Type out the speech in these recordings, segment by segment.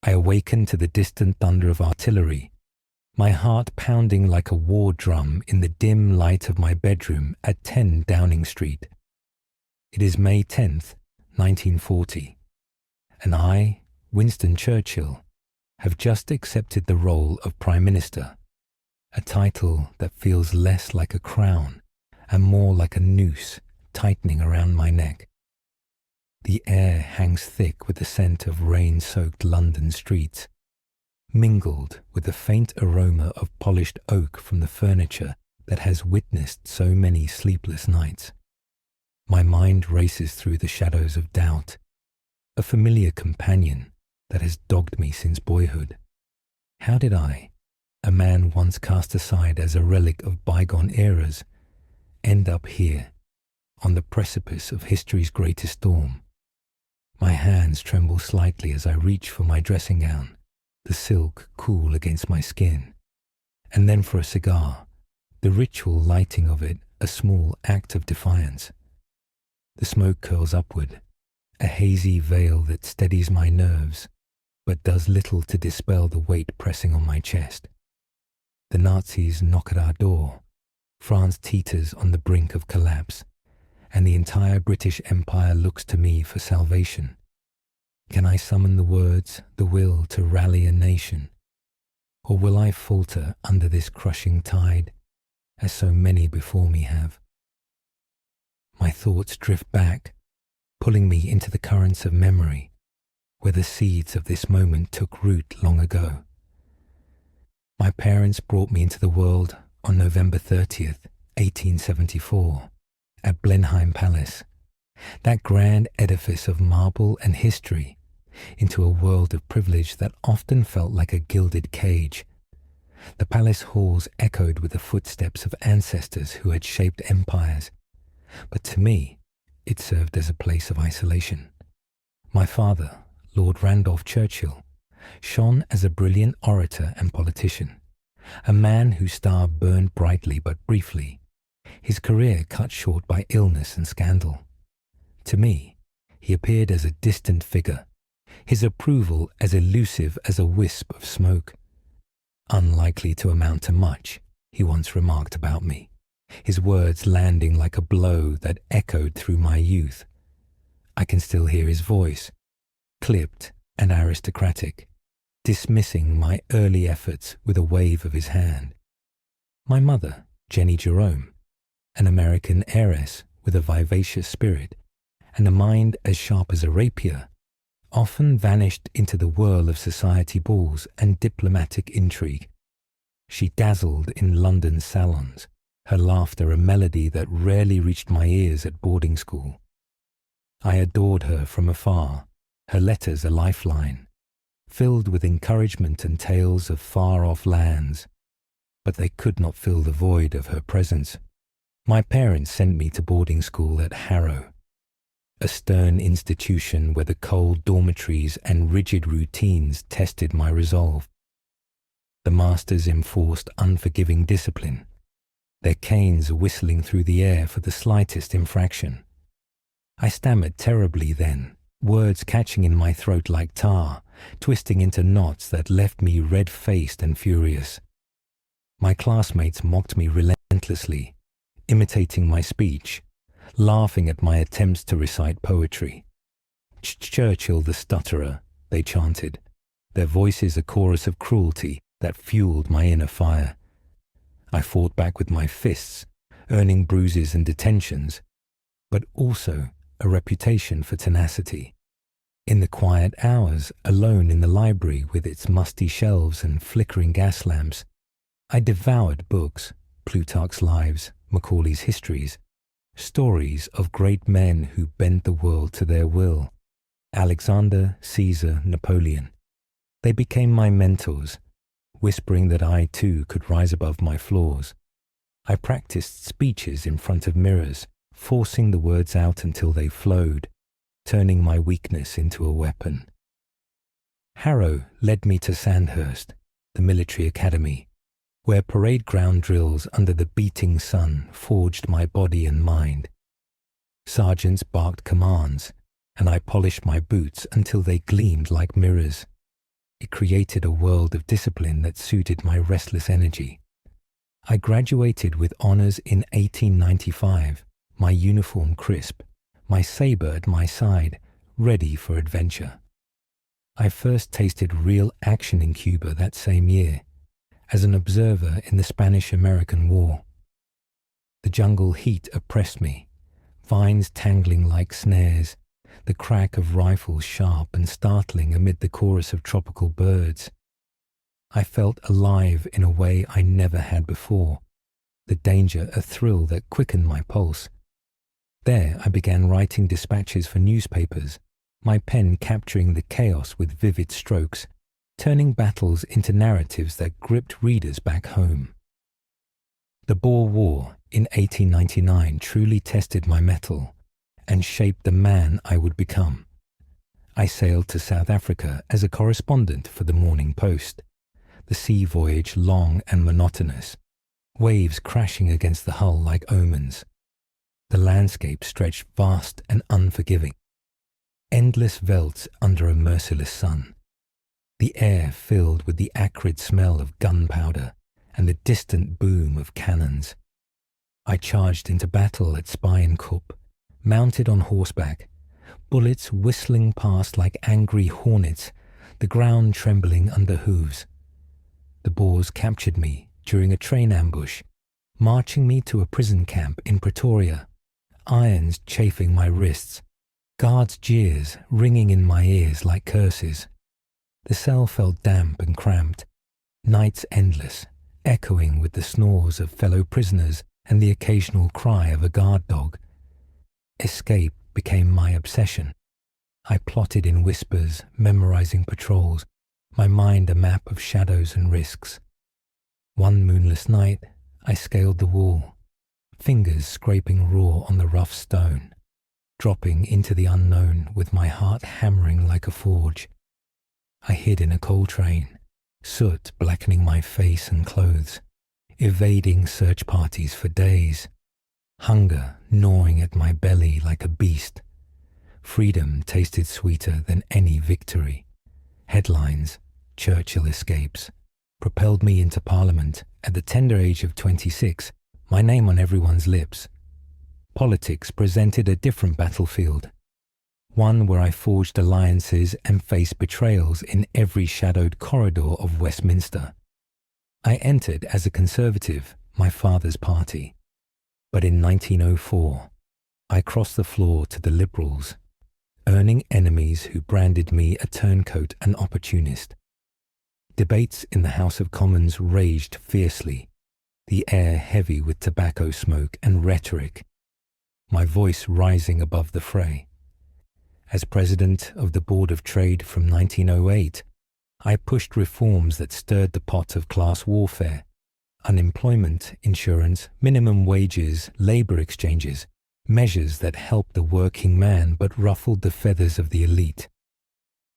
I awakened to the distant thunder of artillery, my heart pounding like a war drum in the dim light of my bedroom at 10 Downing Street. It is May 10th, 1940, and I, Winston Churchill, have just accepted the role of Prime Minister, a title that feels less like a crown and more like a noose tightening around my neck. The air hangs thick with the scent of rain-soaked London streets, mingled with the faint aroma of polished oak from the furniture that has witnessed so many sleepless nights. My mind races through the shadows of doubt, a familiar companion that has dogged me since boyhood. How did I, a man once cast aside as a relic of bygone eras, end up here, on the precipice of history's greatest storm? My hands tremble slightly as I reach for my dressing gown, the silk cool against my skin, and then for a cigar, the ritual lighting of it a small act of defiance. The smoke curls upward, a hazy veil that steadies my nerves, but does little to dispel the weight pressing on my chest. The Nazis knock at our door, France teeters on the brink of collapse, and the entire British Empire looks to me for salvation. Can I summon the words, the will to rally a nation? Or will I falter under this crushing tide, as so many before me have? My thoughts drift back, pulling me into the currents of memory, where the seeds of this moment took root long ago. My parents brought me into the world on November 30th, 1874, at Blenheim Palace, that grand edifice of marble and history, into a world of privilege that often felt like a gilded cage. The palace halls echoed with the footsteps of ancestors who had shaped empires, but to me, it served as a place of isolation. My father, Lord Randolph Churchill, shone as a brilliant orator and politician, a man whose star burned brightly but briefly, his career cut short by illness and scandal. To me, he appeared as a distant figure, his approval as elusive as a wisp of smoke. Unlikely to amount to much, he once remarked about me, his words landing like a blow that echoed through my youth. I can still hear his voice, clipped and aristocratic, dismissing my early efforts with a wave of his hand. My mother, Jenny Jerome, an American heiress with a vivacious spirit and a mind as sharp as a rapier, often vanished into the whirl of society balls and diplomatic intrigue. She dazzled in London's salons, her laughter a melody that rarely reached my ears at boarding school. I adored her from afar, her letters a lifeline, filled with encouragement and tales of far-off lands, but they could not fill the void of her presence. My parents sent me to boarding school at Harrow, a stern institution where the cold dormitories and rigid routines tested my resolve. The masters enforced unforgiving discipline, their canes whistling through the air for the slightest infraction. I stammered terribly then, words catching in my throat like tar, twisting into knots that left me red-faced and furious. My classmates mocked me relentlessly, imitating my speech, laughing at my attempts to recite poetry. Churchill the stutterer, they chanted, their voices a chorus of cruelty that fueled my inner fire. I fought back with my fists, earning bruises and detentions, but also a reputation for tenacity. In the quiet hours, alone in the library with its musty shelves and flickering gas lamps, I devoured books, Plutarch's Lives, Macaulay's Histories, stories of great men who bent the world to their will. Alexander, Caesar, Napoleon. They became my mentors, whispering that I too could rise above my flaws. I practiced speeches in front of mirrors, forcing the words out until they flowed, turning my weakness into a weapon. Harrow led me to Sandhurst, the military academy, where parade ground drills under the beating sun forged my body and mind. Sergeants barked commands, and I polished my boots until they gleamed like mirrors. It created a world of discipline that suited my restless energy. I graduated with honors in 1895, my uniform crisp, my saber at my side, ready for adventure. I first tasted real action in Cuba that same year, as an observer in the Spanish-American War. The jungle heat oppressed me, vines tangling like snares, the crack of rifles sharp and startling amid the chorus of tropical birds. I felt alive in a way I never had before, the danger a thrill that quickened my pulse. There I began writing dispatches for newspapers, my pen capturing the chaos with vivid strokes, turning battles into narratives that gripped readers back home. The Boer War in 1899 truly tested my mettle and shaped the man I would become. I sailed to South Africa as a correspondent for the Morning Post, the sea voyage long and monotonous, waves crashing against the hull like omens. The landscape stretched vast and unforgiving, endless velds under a merciless sun, the air filled with the acrid smell of gunpowder and the distant boom of cannons. I charged into battle at Spyenkoop, mounted on horseback, bullets whistling past like angry hornets, the ground trembling under hooves. The Boers captured me during a train ambush, marching me to a prison camp in Pretoria, irons chafing my wrists, guards' jeers ringing in my ears like curses. The cell felt damp and cramped, nights endless, echoing with the snores of fellow prisoners and the occasional cry of a guard dog. Escape became my obsession. I plotted in whispers, memorizing patrols, my mind a map of shadows and risks. One moonless night, I scaled the wall, fingers scraping raw on the rough stone, dropping into the unknown with my heart hammering like a forge. I hid in a coal train, soot blackening my face and clothes, evading search parties for days, hunger gnawing at my belly like a beast. Freedom tasted sweeter than any victory. Headlines, Churchill escapes, propelled me into Parliament at the tender age of 26, my name on everyone's lips. Politics presented a different battlefield, one where I forged alliances and faced betrayals in every shadowed corridor of Westminster. I entered as a Conservative, my father's party. But in 1904, I crossed the floor to the Liberals, earning enemies who branded me a turncoat and opportunist. Debates in the House of Commons raged fiercely, the air heavy with tobacco smoke and rhetoric, my voice rising above the fray. As president of the Board of Trade from 1908, I pushed reforms that stirred the pot of class warfare, unemployment insurance, minimum wages, labor exchanges, measures that helped the working man but ruffled the feathers of the elite.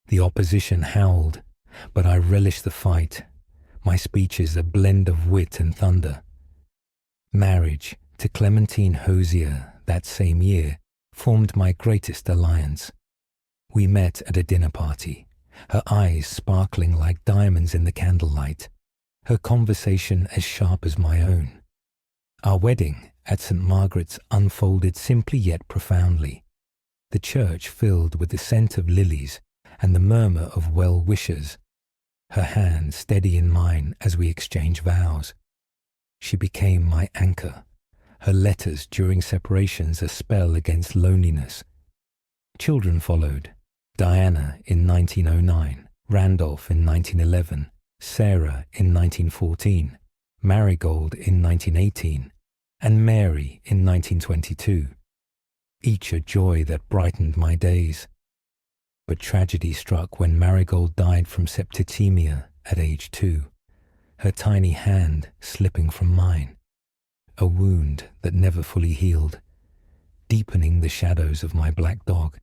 The opposition howled, but I relished the fight, my speeches a blend of wit and thunder. Marriage to Clementine Hosier that same year formed my greatest alliance. We met at a dinner party, her eyes sparkling like diamonds in the candlelight, her conversation as sharp as my own. Our wedding at St. Margaret's unfolded simply yet profoundly, the church filled with the scent of lilies and the murmur of well-wishers, her hand steady in mine as we exchanged vows. She became my anchor, her letters during separations a spell against loneliness. Children followed, Diana in 1909, Randolph in 1911, Sarah in 1914, Marigold in 1918, and Mary in 1922, each a joy that brightened my days. But tragedy struck when Marigold died from septicemia at age 2, her tiny hand slipping from mine, a wound that never fully healed, deepening the shadows of my black dog.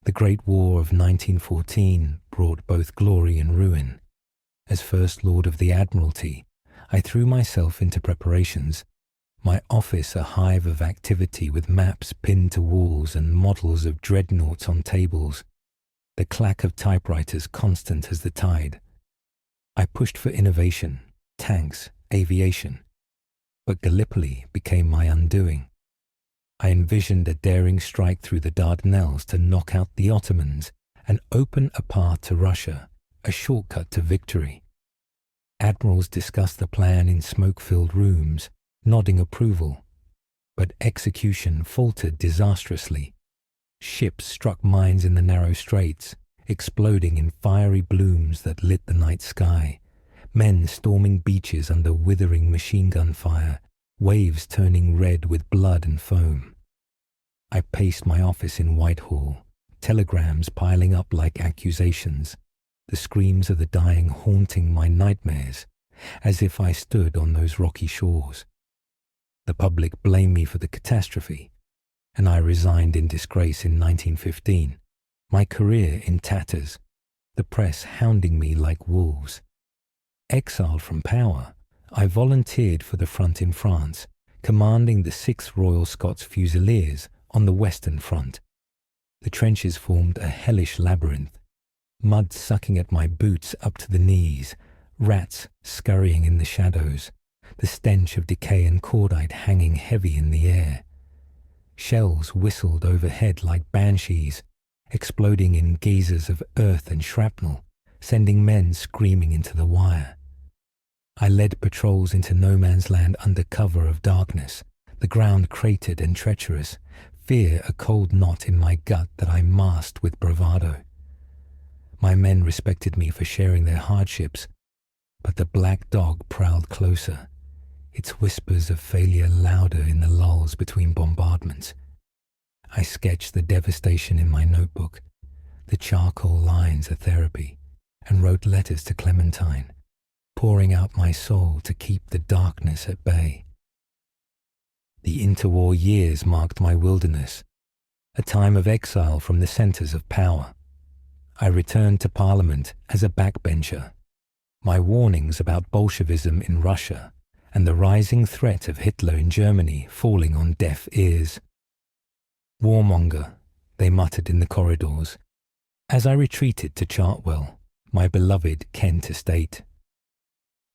The Great War of 1914 brought both glory and ruin. As First Lord of the Admiralty, I threw myself into preparations, my office a hive of activity with maps pinned to walls and models of dreadnoughts on tables. the clack of typewriters constant as the tide. I pushed for innovation, tanks, aviation, but Gallipoli became my undoing. I envisioned a daring strike through the Dardanelles to knock out the Ottomans and open a path to Russia, a shortcut to victory. Admirals discussed the plan in smoke-filled rooms, nodding approval, but execution faltered disastrously. Ships struck mines in the narrow straits, exploding in fiery blooms that lit the night sky, men storming beaches under withering machine gun fire, waves turning red with blood and foam. I paced my office in Whitehall, telegrams piling up like accusations, the screams of the dying haunting my nightmares, as if I stood on those rocky shores. The public blamed me for the catastrophe, and I resigned in disgrace in 1915, my career in tatters, the press hounding me like wolves. Exiled from power, I volunteered for the front in France, commanding the 6th Royal Scots Fusiliers on the Western Front. The trenches formed a hellish labyrinth, mud sucking at my boots up to the knees, rats scurrying in the shadows, the stench of decay and cordite hanging heavy in the air. Shells whistled overhead like banshees, exploding in geysers of earth and shrapnel, sending men screaming into the wire. I led patrols into no man's land under cover of darkness, the ground cratered and treacherous, fear a cold knot in my gut that I masked with bravado. My men respected me for sharing their hardships, but the black dog prowled closer, its whispers of failure louder in the lulls between bombardments. I sketched the devastation in my notebook, the charcoal lines a therapy, and wrote letters to Clementine, pouring out my soul to keep the darkness at bay. The interwar years marked my wilderness, a time of exile from the centres of power. I returned to Parliament as a backbencher, my warnings about Bolshevism in Russia and the rising threat of Hitler in Germany falling on deaf ears. Warmonger, they muttered in the corridors, as I retreated to Chartwell, my beloved Kent estate.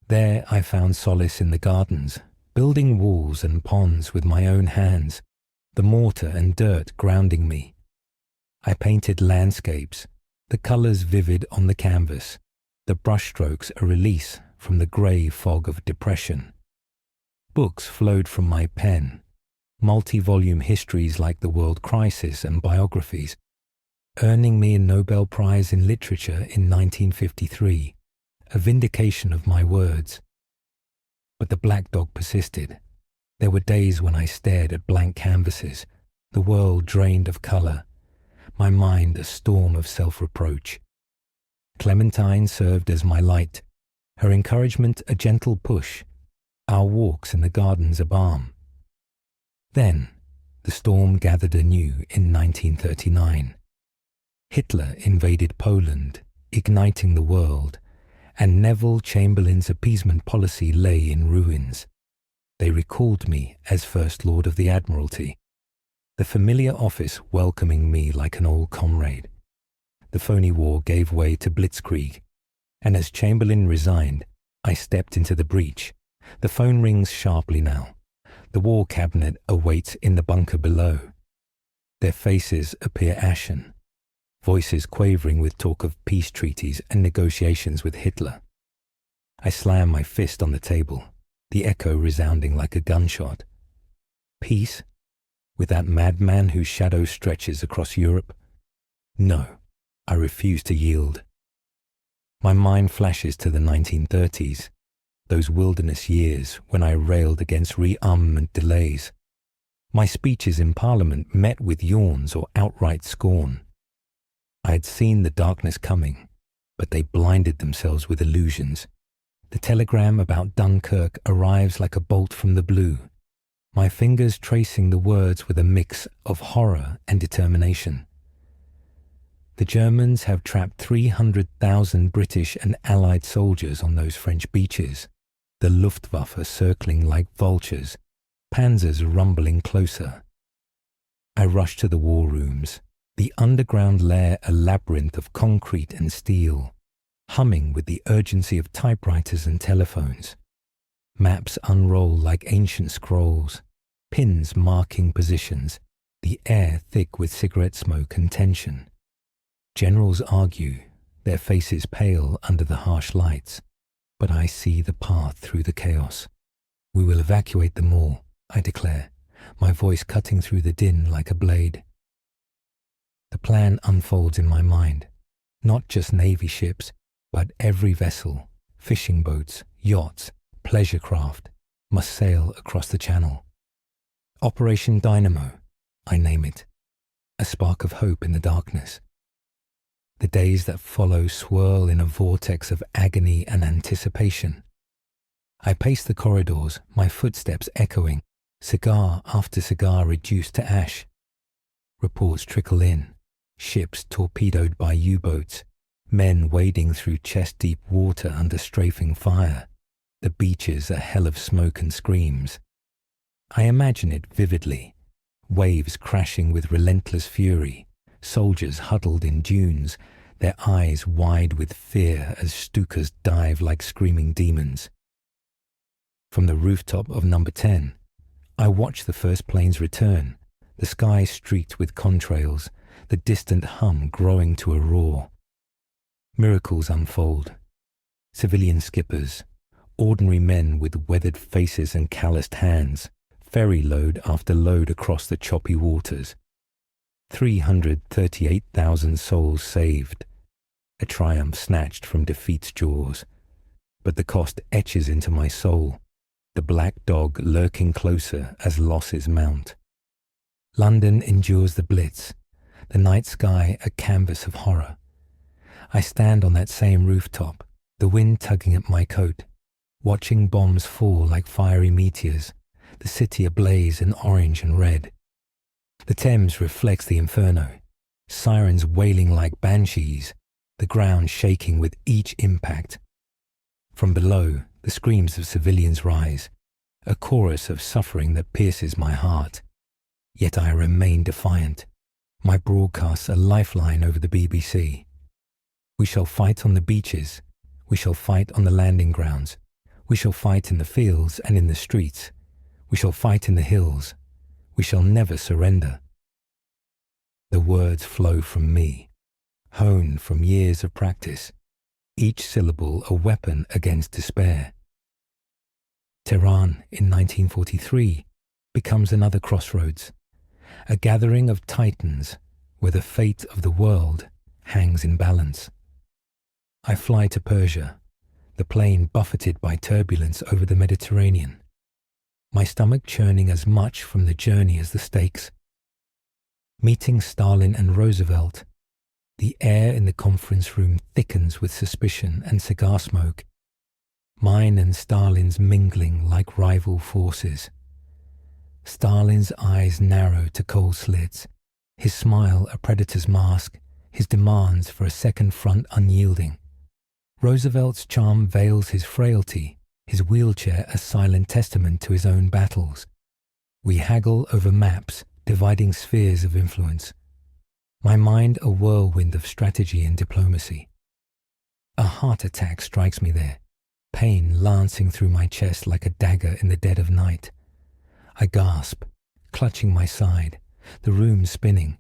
There I found solace in the gardens, building walls and ponds with my own hands, the mortar and dirt grounding me. I painted landscapes, the colours vivid on the canvas, the brushstrokes a release from the grey fog of depression. Books flowed from my pen, multi-volume histories like The World Crisis and biographies, earning me a Nobel Prize in Literature in 1953, a vindication of my words. But the black dog persisted. There were days when I stared at blank canvases, the world drained of colour, my mind a storm of self-reproach. Clementine served as my light, her encouragement a gentle push, our walks in the gardens a balm. Then, the storm gathered anew in 1939. Hitler invaded Poland, igniting the world, and Neville Chamberlain's appeasement policy lay in ruins. They recalled me as First Lord of the Admiralty, the familiar office welcoming me like an old comrade. The phony war gave way to blitzkrieg, and as Chamberlain resigned, I stepped into the breach. The phone rings sharply now. The war cabinet awaits in the bunker below. Their faces appear ashen, voices quavering with talk of peace treaties and negotiations with Hitler. I slam my fist on the table, the echo resounding like a gunshot. Peace? With that madman whose shadow stretches across Europe? No, I refuse to yield. My mind flashes to the 1930s, those wilderness years when I railed against rearmament delays. My speeches in Parliament met with yawns or outright scorn. I had seen the darkness coming, but they blinded themselves with illusions. The telegram about Dunkirk arrives like a bolt from the blue, my fingers tracing the words with a mix of horror and determination. The Germans have trapped 300,000 British and Allied soldiers on those French beaches, the Luftwaffe circling like vultures, panzers rumbling closer. I rush to the war rooms, The underground lair a labyrinth of concrete and steel, humming with the urgency of typewriters and telephones. Maps unroll like ancient scrolls, pins marking positions, the air thick with cigarette smoke and tension. Generals argue, their faces pale under the harsh lights, but I see the path through the chaos. We will evacuate them all, I declare, my voice cutting through the din like a blade. The plan unfolds in my mind, not just Navy ships, but every vessel, fishing boats, yachts, pleasure craft, must sail across the channel. Operation Dynamo, I name it, a spark of hope in the darkness. The days that follow swirl in a vortex of agony and anticipation. I pace the corridors, my footsteps echoing, cigar after cigar reduced to ash. Reports trickle in, ships torpedoed by U-boats, men wading through chest-deep water under strafing fire, the beaches a hell of smoke and screams. I imagine it vividly, waves crashing with relentless fury, soldiers huddled in dunes, their eyes wide with fear as Stukas dive like screaming demons. From the rooftop of number 10, I watch the first planes return, the sky streaked with contrails, the distant hum growing to a roar. Miracles unfold. Civilian skippers, ordinary men with weathered faces and calloused hands, ferry load after load across the choppy waters. 338,000 souls saved, a triumph snatched from defeat's jaws. But the cost etches into my soul, the black dog lurking closer as losses mount. London endures the blitz, the night sky a canvas of horror. I stand on that same rooftop, the wind tugging at my coat, watching bombs fall like fiery meteors, the city ablaze in orange and red. The Thames reflects the inferno, sirens wailing like banshees, the ground shaking with each impact. From below, the screams of civilians rise, a chorus of suffering that pierces my heart. Yet I remain defiant. My broadcasts a lifeline over the BBC. We shall fight on the beaches. We shall fight on the landing grounds. We shall fight in the fields and in the streets. We shall fight in the hills. We shall never surrender. The words flow from me, honed from years of practice, each syllable a weapon against despair. Tehran in 1943 becomes another crossroads, a gathering of titans where the fate of the world hangs in balance. I fly to Persia, the plane buffeted by turbulence over the Mediterranean, my stomach churning as much from the journey as the stakes. Meeting Stalin and Roosevelt, the air in the conference room thickens with suspicion and cigar smoke, mine and Stalin's mingling like rival forces. Stalin's eyes narrow to cold slits, his smile a predator's mask, his demands for a second front unyielding. Roosevelt's charm veils his frailty, his wheelchair a silent testament to his own battles. We haggle over maps, dividing spheres of influence. My mind a whirlwind of strategy and diplomacy. A heart attack strikes me there, pain lancing through my chest like a dagger in the dead of night. I gasp, clutching my side, the room spinning.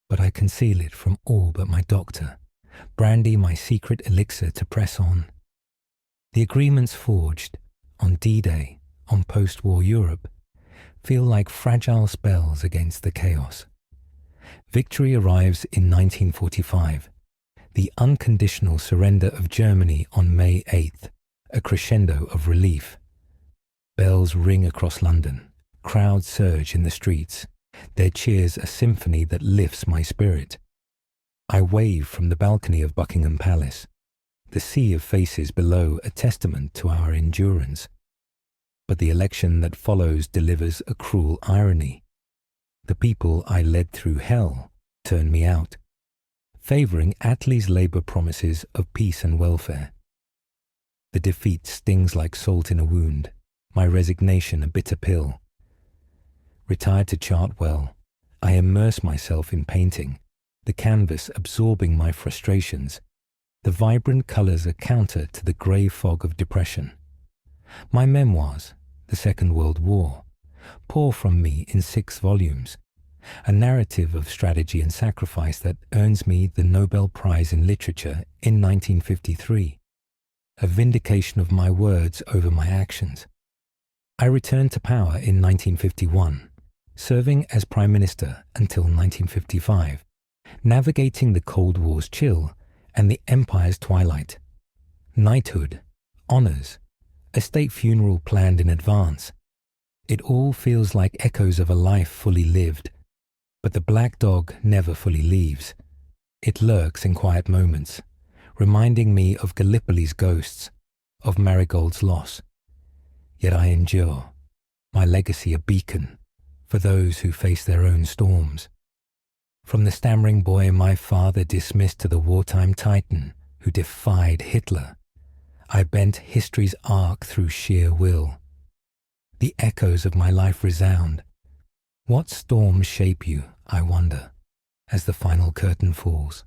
But I conceal it from all but my doctor, brandy my secret elixir to press on. The agreements forged, on D-Day, on post-war Europe, feel like fragile spells against the chaos. Victory arrives in 1945, the unconditional surrender of Germany on May 8th, a crescendo of relief. Bells ring across London, crowds surge in the streets, their cheers a symphony that lifts my spirit. I wave from the balcony of Buckingham Palace, the sea of faces below a testament to our endurance. But the election that follows delivers a cruel irony. The people I led through hell turn me out, favouring Attlee's Labour promises of peace and welfare. The defeat stings like salt in a wound, my resignation a bitter pill. Retired to Chartwell, I immerse myself in painting, the canvas absorbing my frustrations, the vibrant colors a counter to the grey fog of depression. My memoirs, The Second World War, pour from me in 6 volumes, a narrative of strategy and sacrifice that earns me the Nobel Prize in Literature in 1953, a vindication of my words over my actions. I returned to power in 1951, serving as Prime Minister until 1955, navigating the Cold War's chill and the Empire's twilight. Knighthood, honours, a state funeral planned in advance. It all feels like echoes of a life fully lived. But the black dog never fully leaves. It lurks in quiet moments, reminding me of Gallipoli's ghosts, of Marigold's loss. Yet I endure, my legacy a beacon for those who face their own storms. From the stammering boy my father dismissed to the wartime titan who defied Hitler, I bent history's arc through sheer will. The echoes of my life resound. What storms shape you, I wonder, as the final curtain falls?